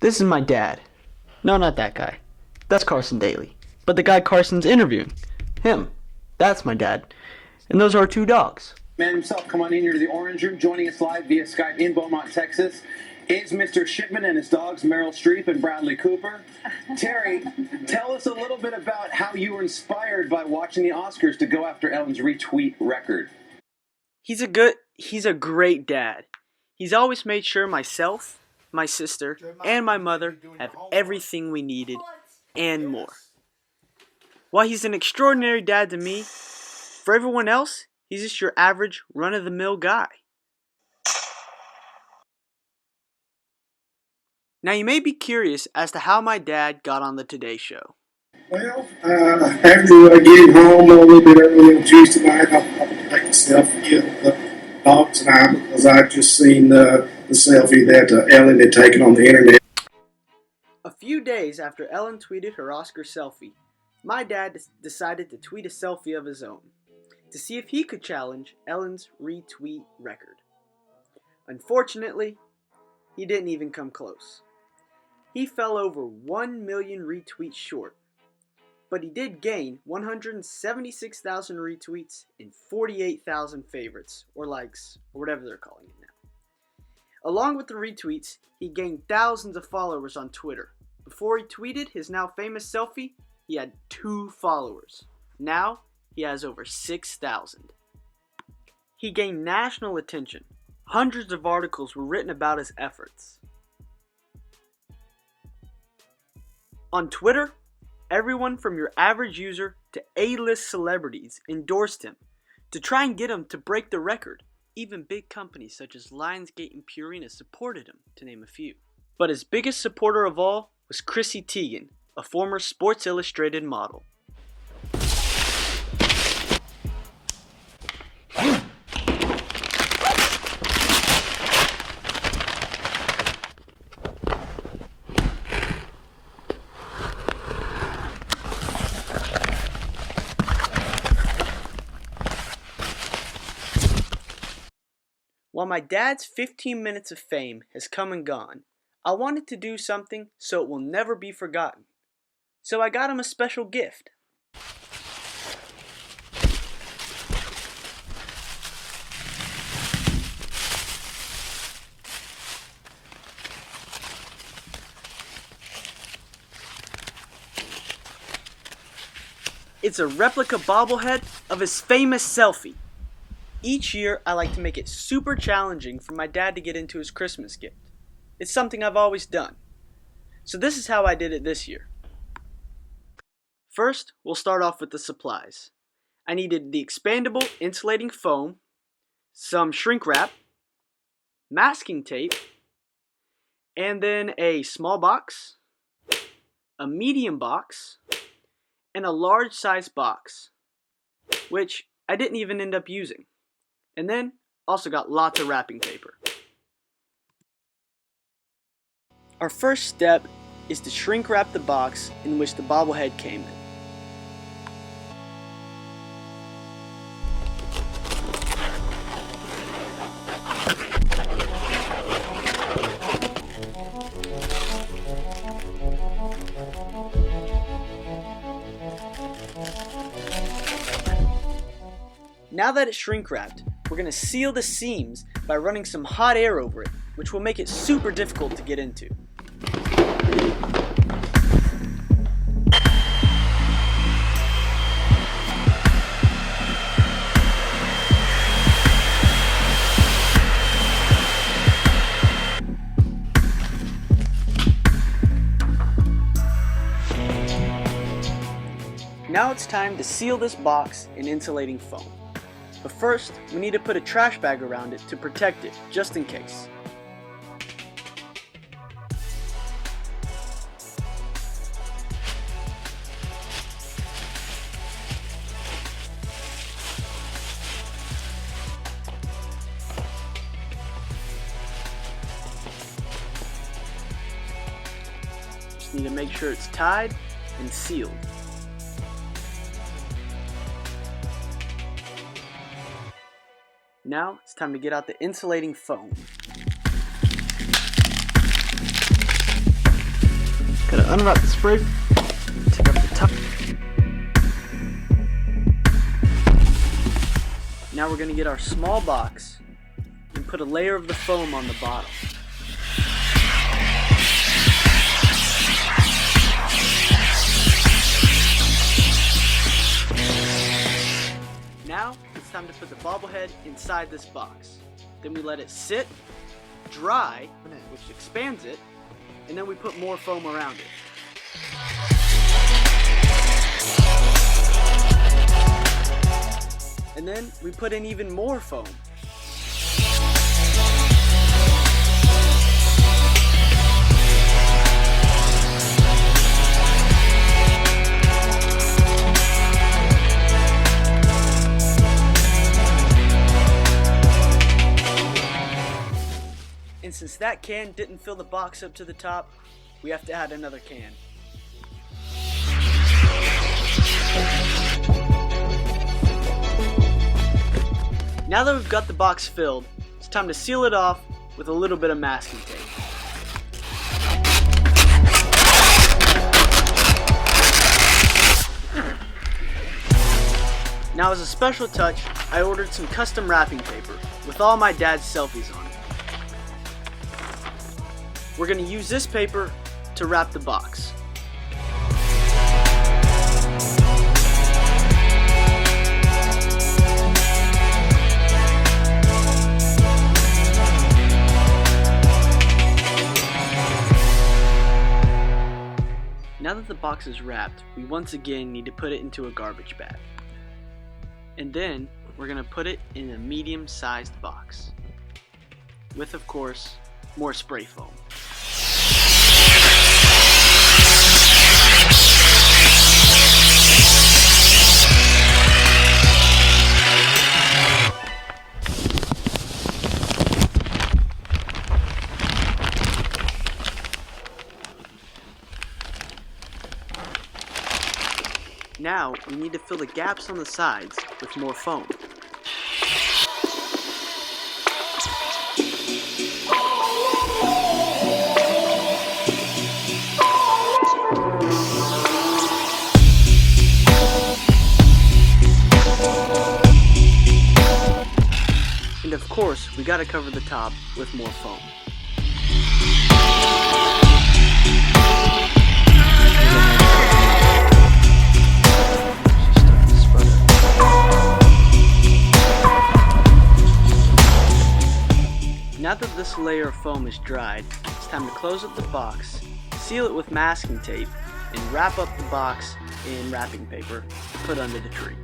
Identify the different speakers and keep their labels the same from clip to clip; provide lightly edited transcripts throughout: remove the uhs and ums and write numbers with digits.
Speaker 1: This is my dad. No, not that guy. That's Carson Daly. But the guy Carson's interviewing. Him. That's my dad. And those are our two dogs.
Speaker 2: Man himself, come on in here to the Orange Room. Joining us live via Skype in Beaumont, Texas, is Mr. Shipman and his dogs, Meryl Streep and Bradley Cooper. Terry, tell us a little bit about how you were inspired by watching the Oscars to go after Ellen's retweet record.
Speaker 1: He's a great dad. He's always made sure myself, my sister, and my mother have everything we needed and more. While he's an extraordinary dad to me, for everyone else, he's just your average run-of-the-mill guy. Now you may be curious as to how my dad got on the Today Show.
Speaker 3: Well, after getting home a little bit early on Tuesday night, I'll take a selfie of the dogs and I, because I just seen the selfie that Ellen had taken on the internet.
Speaker 1: A few days after Ellen tweeted her Oscar selfie, my dad decided to tweet a selfie of his own to see if he could challenge Ellen's retweet record. Unfortunately, he didn't even come close. He fell over 1 million retweets short, but he did gain 176,000 retweets and 48,000 favorites, or likes, or whatever they're calling it now. Along with the retweets, he gained thousands of followers on Twitter. Before he tweeted his now famous selfie, he had 2 followers. Now, he has over 6,000. He gained national attention. Hundreds of articles were written about his efforts. On Twitter, everyone from your average user to A-list celebrities endorsed him to try and get him to break the record. Even big companies such as Lionsgate and Purina supported him, to name a few. But his biggest supporter of all was Chrissy Teigen, a former Sports Illustrated model. While my dad's 15 minutes of fame has come and gone, I wanted to do something so it will never be forgotten. So I got him a special gift. It's a replica bobblehead of his famous selfie. Each year, I like to make it super challenging for my dad to get into his Christmas gift. It's something I've always done. So this is how I did it this year. First, we'll start off with the supplies. I needed the expandable insulating foam, some shrink wrap, masking tape, and then a small box, a medium box, and a large size box, which I didn't even end up using. And then, also got lots of wrapping paper. Our first step is to shrink wrap the box in which the bobblehead came in. Now that it's shrink wrapped, we're going to seal the seams by running some hot air over it, which will make it super difficult to get into. Now it's time to seal this box in insulating foam. But first, we need to put a trash bag around it to protect it, just in case. Just need to make sure it's tied and sealed. Now it's time to get out the insulating foam. unwrap the spray, take up the top. Now we're going to get our small box and put a layer of the foam on the bottom. Now it's time to put the bobblehead inside this box. Then we let it sit, dry, which expands it, and then we put more foam around it. And then we put in even more foam. And since that can didn't fill the box up to the top, we have to add another can. Now that we've got the box filled, it's time to seal it off with a little bit of masking tape. Now as a special touch, I ordered some custom wrapping paper with all my dad's selfies on it. We're going to use this paper to wrap the box. Now that the box is wrapped, we once again need to put it into a garbage bag. And then we're going to put it in a medium-sized box with, of course, more spray foam. Now we need to fill the gaps on the sides with more foam. And of course, we gotta cover the top with more foam. Now that this layer of foam is dried, it's time to close up the box, seal it with masking tape, and wrap up the box in wrapping paper to put under the tree.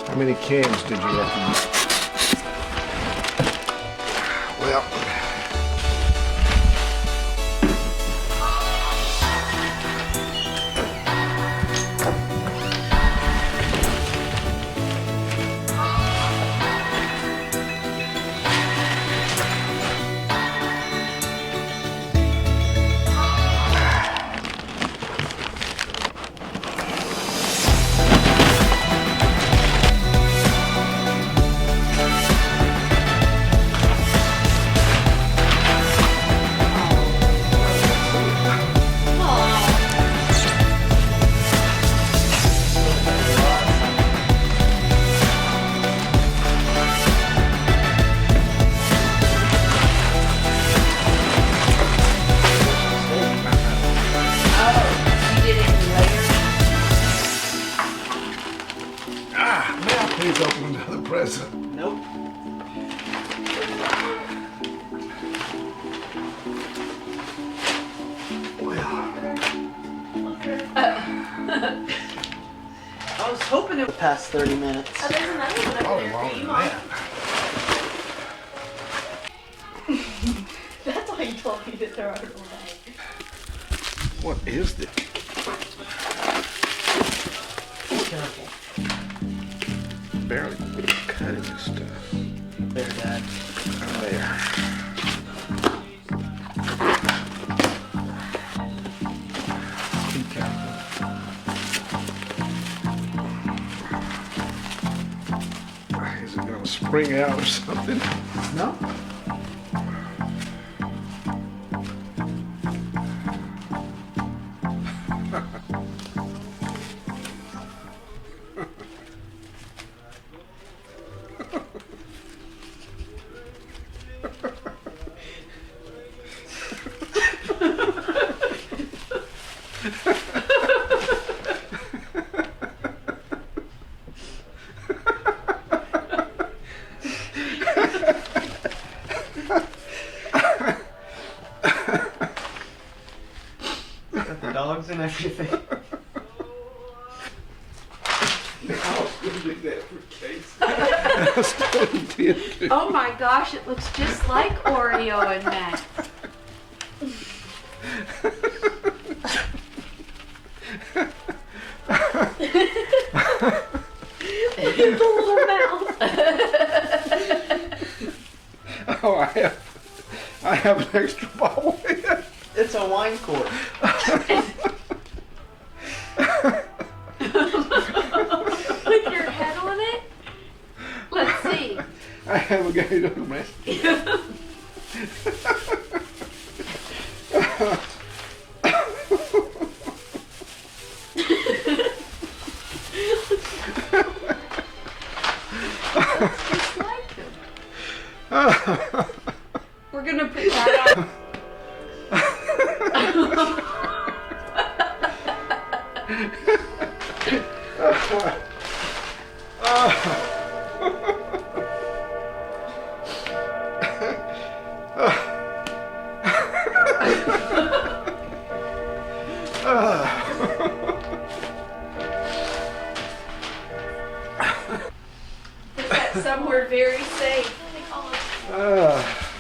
Speaker 4: How many cans did you have to use? Well, present.
Speaker 1: Nope. I was hoping it would pass 30 minutes.
Speaker 5: Oh, there's another one up
Speaker 4: Probably
Speaker 5: there
Speaker 4: longer
Speaker 5: for you,
Speaker 4: than
Speaker 5: Mom.
Speaker 4: that.
Speaker 5: That's why you told me to throw it away.
Speaker 4: What is this?
Speaker 1: Careful.
Speaker 4: Barely cutting this stuff.
Speaker 1: There, Dad.
Speaker 4: There. Be careful. Is it gonna spring out or something?
Speaker 1: No? Got the dogs and everything.
Speaker 5: Oh my gosh, it looks just like Oreo and Matt. The little mouth.
Speaker 4: Oh, I have an extra Bobble-head.
Speaker 1: It's a wine cork.
Speaker 5: With your head on it? Let's see.
Speaker 4: I haven't got it on the rest.
Speaker 5: Just like them. We're gonna put that on. Put that somewhere very safe. What do they call it?